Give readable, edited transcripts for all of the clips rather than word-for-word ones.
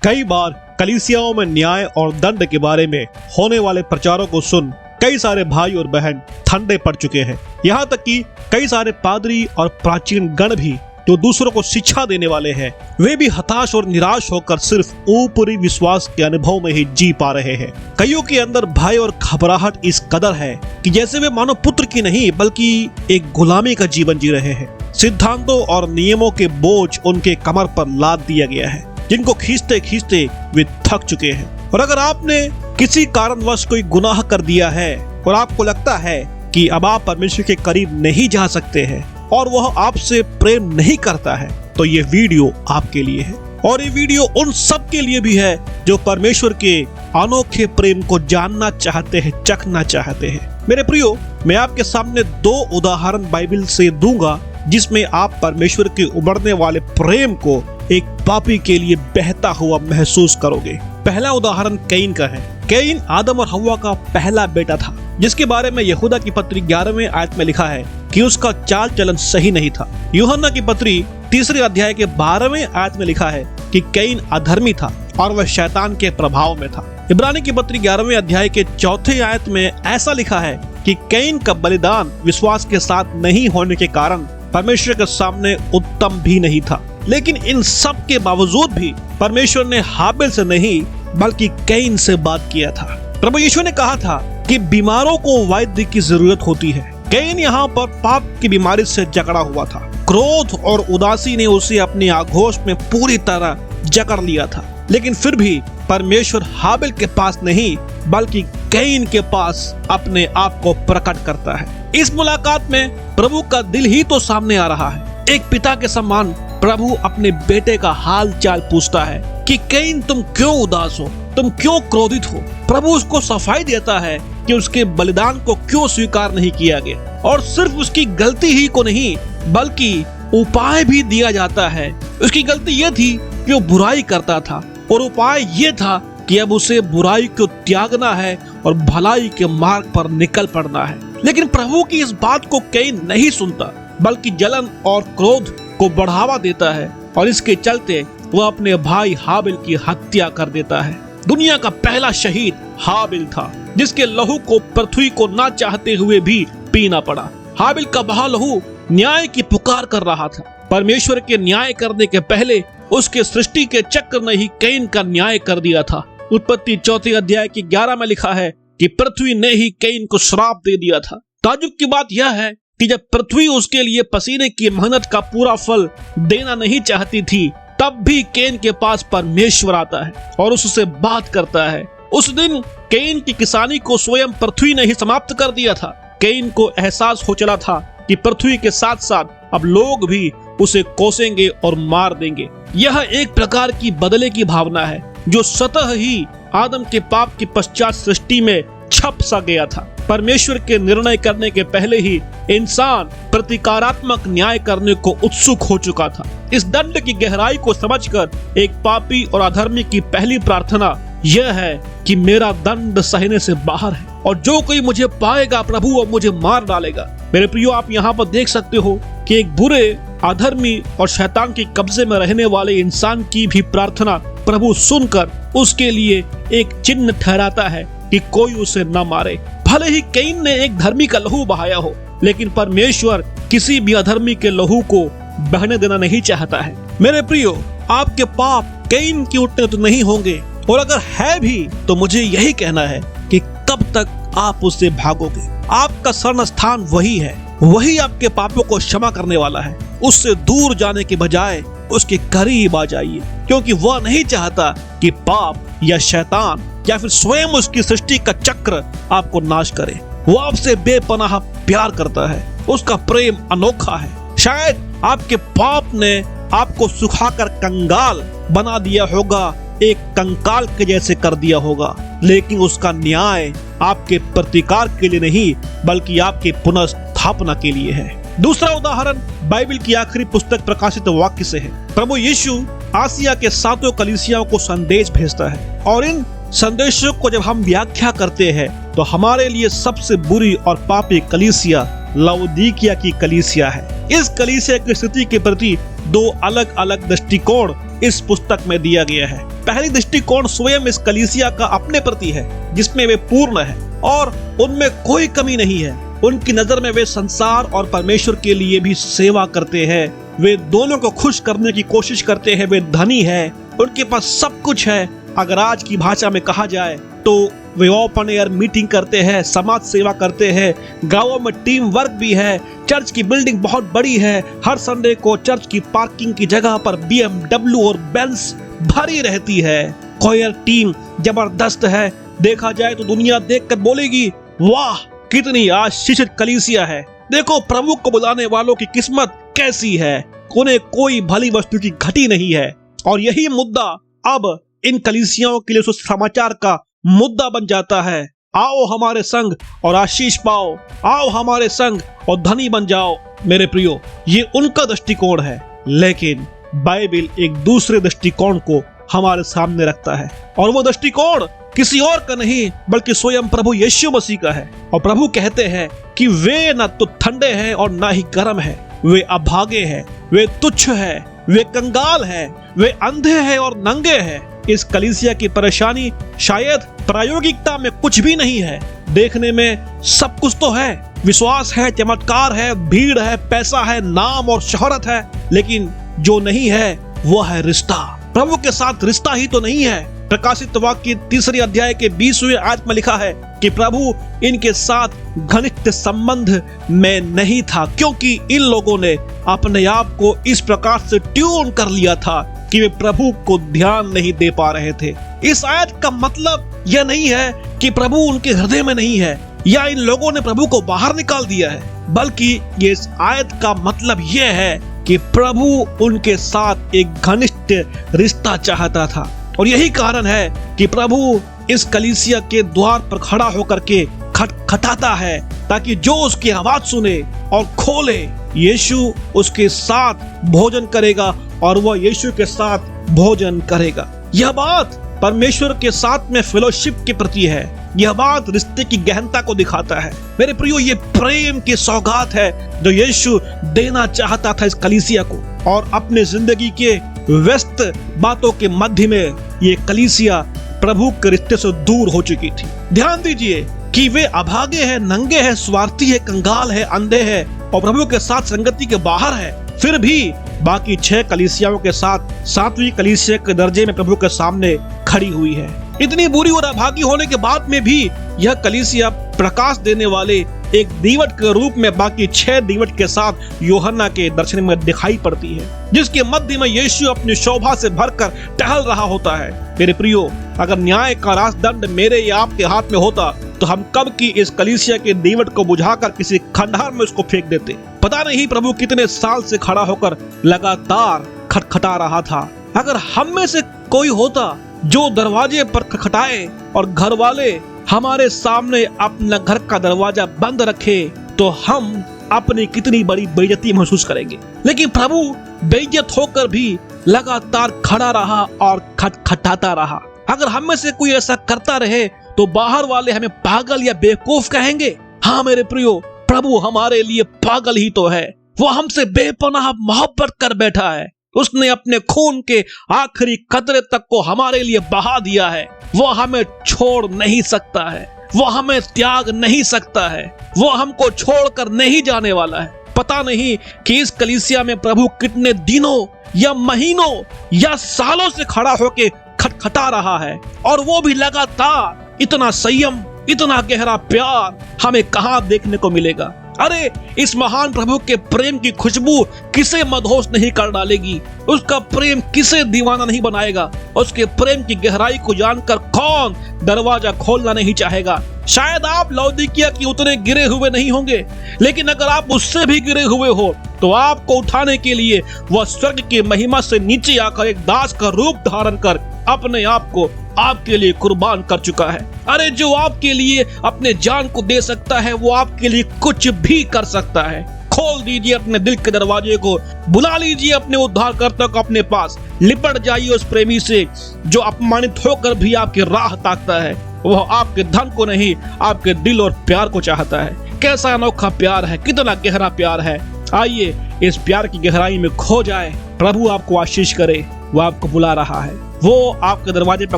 कई बार कलीसियाओं में न्याय और दंड के बारे में होने वाले प्रचारों को सुन कई सारे भाई और बहन ठंडे पड़ चुके हैं। यहाँ तक कि कई सारे पादरी और प्राचीन गण भी जो दूसरों को शिक्षा देने वाले हैं, वे भी हताश और निराश होकर सिर्फ ऊपरी विश्वास के अनुभव में ही जी पा रहे हैं। कईयों के अंदर भय और घबराहट इस कदर है कि जैसे वे मानो पुत्र की नहीं बल्कि एक गुलामी का जीवन जी रहे हैं। सिद्धांतों और नियमों के बोझ उनके कमर पर लाद दिया गया है, जिनको खींचते खींचते वे थक चुके हैं। और अगर आपने किसी कारणवश कोई गुनाह कर दिया है और आपको लगता है कि अब आप परमेश्वर के करीब नहीं जा सकते हैं और वह आपसे प्रेम नहीं करता है, तो ये वीडियो आपके लिए है। और ये वीडियो उन सब के लिए भी है जो परमेश्वर के अनोखे प्रेम को जानना चाहते हैं, चखना चाहते हैं। मेरे प्रियो, मैं आपके सामने 2 उदाहरण बाइबल से दूंगा जिसमें आप परमेश्वर के उबड़ने वाले प्रेम को एक पापी के लिए बहता हुआ महसूस करोगे। पहला उदाहरण कैन का है। कैन आदम और हव्वा का पहला बेटा था, जिसके बारे में यहूदा की पत्री 11वें आयत में लिखा है कि उसका चाल चलन सही नहीं था। यूहन्ना की पत्री 3 अध्याय के 12वें आयत में लिखा है कि कैन अधर्मी था और वह शैतान के प्रभाव में था। इब्रानी की पत्री 11वें अध्याय के 4 आयत में ऐसा लिखा है कि कैन का बलिदान विश्वास के साथ नहीं होने के कारण परमेश्वर के सामने उत्तम भी नहीं था। लेकिन इन सब के बावजूद भी परमेश्वर ने हाबिल से नहीं बल्कि कैन से बात किया था। प्रभु यीशु ने कहा था कि बीमारों को वैद्य की जरूरत होती है। कैन यहाँ पर पाप की बीमारी से जकड़ा हुआ था। क्रोध और उदासी ने उसे अपनी आगोश में पूरी तरह जकड़ लिया था। लेकिन फिर भी परमेश्वर हाबिल के पास नहीं बल्कि कैन के पास अपने आप को प्रकट करता है। इस मुलाकात में प्रभु का दिल ही तो सामने आ रहा है। एक पिता के समान प्रभु अपने बेटे का हाल चाल पूछता है कि कैन, तुम क्यों उदास हो, तुम क्यों क्रोधित हो। प्रभु उसको सफाई देता है कि उसके बलिदान को क्यों स्वीकार नहीं किया गया, और सिर्फ उसकी गलती ही को नहीं बल्कि उपाय भी दिया जाता है। उसकी गलती यह थी कि वो बुराई करता था और उपाय ये था कि अब उसे बुराई को त्यागना है और भलाई के मार्ग पर निकल पड़ना है। लेकिन प्रभु की इस बात को कैन नहीं सुनता बल्कि जलन और क्रोध को बढ़ावा देता है, और इसके चलते वह अपने भाई हाबिल की हत्या कर देता है। दुनिया का पहला शहीद हाबिल था, जिसके लहू को पृथ्वी को ना चाहते हुए भी पीना पड़ा। हाबिल का बहा लहू न्याय की पुकार कर रहा था। परमेश्वर के न्याय करने के पहले उसके सृष्टि के चक्र ने ही कैन का न्याय कर दिया था। उत्पत्ति 4 अध्याय की 11 में लिखा है कि पृथ्वी ने ही कैन को श्राप दे दिया था। ताज्जुब की बात यह है कि जब पृथ्वी उसके लिए पसीने की मेहनत का पूरा फल देना नहीं चाहती थी, तब भी कैन के पास परमेश्वर आता है और उससे बात करता है। उस दिन कैन की किसानी को स्वयं पृथ्वी ने ही समाप्त कर दिया था। कैन को एहसास हो चला था कि पृथ्वी के साथ साथ अब लोग भी उसे कोसेंगे और मार देंगे। यह एक प्रकार की बदले की भावना है जो स्वतः ही आदम के पाप के पश्चात सृष्टि में छप सा गया था। परमेश्वर के निर्णय करने के पहले ही इंसान प्रतिकारात्मक न्याय करने को उत्सुक हो चुका था। इस दंड की गहराई को समझकर एक पापी और अधर्मी की पहली प्रार्थना यह है कि मेरा दंड सहने से बाहर है और जो कोई मुझे पाएगा प्रभु वो मुझे मार डालेगा। मेरे प्रियो, आप यहाँ पर देख सकते हो कि एक बुरे, अधर्मी और शैतान के कब्जे में रहने वाले इंसान की भी प्रार्थना प्रभु सुनकर उसके लिए एक चिन्ह ठहराता है कि कोई उसे न मारे। भले ही कैन ने एक धर्मी का लहू बहाया हो, लेकिन परमेश्वर किसी भी अधर्मी के लहू को बहने देना नहीं चाहता है। मेरे प्रियो, आपके पाप कैन के उतने तो नहीं होंगे, और अगर है भी तो मुझे यही कहना है कि कब तक आप उससे भागोगे। आपका शरण स्थान वही है, वही आपके पापों को क्षमा करने वाला है। उससे दूर जाने के बजाय उसके करीब आ जाइए, क्योंकि वह नहीं चाहता कि पाप या शैतान या फिर स्वयं उसकी सृष्टि का चक्र आपको नाश करे। वो आपसे बेपनाह प्यार करता है, उसका प्रेम अनोखा है। शायद आपके पाप ने आपको सुखाकर कंगाल बना दिया होगा, एक कंकाल के जैसे कर दिया होगा, लेकिन उसका न्याय आपके प्रतिकार के लिए नहीं बल्कि आपके पुनर्स्थापना के लिए है। दूसरा उदाहरण बाइबल की आखिरी पुस्तक प्रकाशित वाक्य से है। प्रभु यीशु आसिया के 7 कलीसियाओं को संदेश भेजता है, और इन संदेशों को जब हम व्याख्या करते हैं तो हमारे लिए सबसे बुरी और पापी कलीसिया लाउदीकिया की कलीसिया है। इस कलीसिया की स्थिति के प्रति 2 अलग अलग दृष्टिकोण इस पुस्तक में दिया गया है। पहली दृष्टिकोण स्वयं इस कलीसिया का अपने प्रति है, जिसमें वे पूर्ण है और उनमें कोई कमी नहीं है। उनकी नजर में वे संसार और परमेश्वर के लिए भी सेवा करते हैं। वे दोनों को खुश करने की कोशिश करते हैं। वे धनी है, उनके पास सब कुछ है। अगर आज की भाषा में कहा जाए तो वे ओपन एयर मीटिंग करते हैं, समाज सेवा करते हैं, गांवों में टीम वर्क भी है, चर्च की बिल्डिंग बहुत बड़ी है, हर संडे को चर्च की पार्किंग की जगह पर BMW और बेंज भरी रहती है, कोयर टीम जबरदस्त है। देखा जाए तो दुनिया देखकर बोलेगी, वाह कितनी आशीषित कलीसिया है, देखो प्रभु को बुलाने वालों की किस्मत कैसी है, उन्हें कोई भली वस्तु की घटी नहीं है। और यही मुद्दा अब इन कलीसियाओं के लिए सुसमाचार का मुद्दा बन जाता है। आओ हमारे संग और आशीष पाओ, आओ हमारे संग और धनी बन जाओ। मेरे प्रियो, ये उनका दृष्टिकोण है, लेकिन बाइबल एक दूसरे दृष्टिकोण को हमारे सामने रखता है, और वो दृष्टिकोण किसी और का नहीं बल्कि स्वयं प्रभु यीशु मसीह का है। और प्रभु कहते हैं कि वे न तो ठंडे हैं और ना ही गर्म है, वे अभागे हैं, वे तुच्छ है, वे कंगाल है, वे अंधे हैं और नंगे हैं। इस कलीसिया की परेशानी शायद प्रायोगिकता में कुछ भी नहीं है, देखने में सब कुछ तो है, विश्वास है, चमत्कार है, भीड़ है, पैसा है, नाम और शोहरत है, लेकिन जो नहीं है वो है रिश्ता। प्रभु के साथ रिश्ता ही तो नहीं है। प्रकाशित वाक्य 3 अध्याय के 20वें आयत में लिखा है कि प्रभु इनके साथ घनिष्ठ संबंध में नहीं था, क्योंकि इन लोगों ने अपने आप को इस प्रकार से ट्यून कर लिया था कि वे प्रभु को ध्यान नहीं दे पा रहे थे। इस आयत का मतलब यह नहीं है कि प्रभु उनके हृदय में नहीं है या इन लोगों ने प्रभु को बाहर निकाल दिया है, बल्कि ये इस आयत का मतलब यह है कि प्रभु उनके साथ एक घनिष्ठ रिश्ता चाहता था। और यही कारण है कि प्रभु इस कलीसिया के द्वार पर खड़ा होकर के खटखटाता है, ताकि जो उसकी आवाज सुने और खोले, यीशु उसके साथ भोजन करेगा और वह यीशु के साथ भोजन करेगा। यह बात परमेश्वर के साथ में फेलोशिप के प्रति है। यह बात रिश्ते की गहनता को दिखाता है। मेरे प्रियो, ये प्रेम की सौगात है जो यीशु देना चाहता था इस कलीसिया को। और अपने जिंदगी के व्यस्त बातों के मध्य में ये कलीसिया प्रभु के रिश्ते से दूर हो चुकी थी। ध्यान दीजिए कि वे अभागे हैं, नंगे हैं, स्वार्थी है, कंगाल है, अंधे है और प्रभु के साथ संगति के बाहर है। फिर भी बाकी 6 कलीसियाओं के साथ 7वीं कलीसिया के दर्जे में प्रभु के सामने खड़ी हुई है। इतनी बुरी और अभागी होने के बाद में भी यह कलीसिया प्रकाश देने वाले एक दीवट के रूप में बाकी 6 दीवट के साथ यूहन्ना के दर्शन में दिखाई पड़ती है, जिसके मध्य में यीशु अपनी शोभा से भरकर टहल रहा होता है। मेरे प्रियो, अगर न्याय का राजदंड मेरे या आपके हाथ में होता तो हम कब की इस कलीसिया के दीवट को बुझाकर किसी खंडहर में उसको फेंक देते। पता नहीं प्रभु कितने साल से खड़ा होकर लगातार खटखटा रहा था। अगर हम में से कोई होता जो दरवाजे पर खटखटाए और घर वाले हमारे सामने अपना घर का दरवाजा बंद रखे, तो हम अपनी कितनी बड़ी बेइज्जती महसूस करेंगे। लेकिन प्रभु बेइज्जत होकर भी लगातार खड़ा रहा और खटखटाता रहा। अगर हम में से कोई ऐसा करता रहे तो बाहर वाले हमें पागल या बेवकूफ कहेंगे। हाँ मेरे प्रियो, प्रभु हमारे लिए पागल ही तो है। वो हमसे बेपनाह मोहब्बत कर बैठा है। उसने अपने खून के आखिरी कतरे तक को हमारे लिए बहा दिया है। वो हमें छोड़ नहीं सकता है, वो हमें त्याग नहीं सकता है, वो हमको छोड़कर नहीं जाने वाला है। पता नहीं कि इस कलीसिया में प्रभु कितने दिनों या महीनों या सालों से खड़ा होके खटखटा रहा है, और वो भी लगातार। इतना संयम, इतना गहरा प्यार हमें कहां देखने को मिलेगा। अरे इस महान प्रभु के प्रेम की खुशबू किसे मदहोश नहीं कर डालेगी, उसका प्रेम किसे दीवाना नहीं बनाएगा। उसके प्रेम की गहराई को जानकर कौन दरवाजा खोलना नहीं चाहेगा। शायद आप लौदीकिया की उतने गिरे हुए नहीं होंगे, लेकिन अगर आप उससे भी गिरे हुए हो तो आपको उठाने के लिए वह स्वर्ग की महिमा से नीचे आकर एक दास का रूप धारण कर अपने आप को आपके लिए कुर्बान कर चुका है। अरे जो आपके लिए अपने जान को दे सकता है, वो आपके लिए कुछ भी कर सकता है। खोल दीजिए अपने दिल के दरवाजे को, बुला लीजिए अपने उद्धारकर्ता को अपने पास, लिपट जाइए उस प्रेमी से जो अपमानित होकर भी आपकी राह ताकता है। वह आपके धन को नहीं, आपके दिल और प्यार को चाहता है। कैसा अनोखा प्यार है, कितना गहरा प्यार है। आइए इस प्यार की गहराई में खो जाए। प्रभु आपको आशीष करे। वो आपको बुला रहा है, वो आपके दरवाजे पर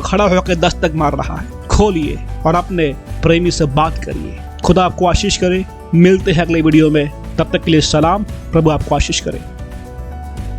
खड़ा होकर दस्तक मार रहा है। खोलिए और अपने प्रेमी से बात करिए। खुदा आपको आशीष करे। मिलते हैं अगले वीडियो में, तब तक के लिए सलाम। प्रभु आपको आशीष करे।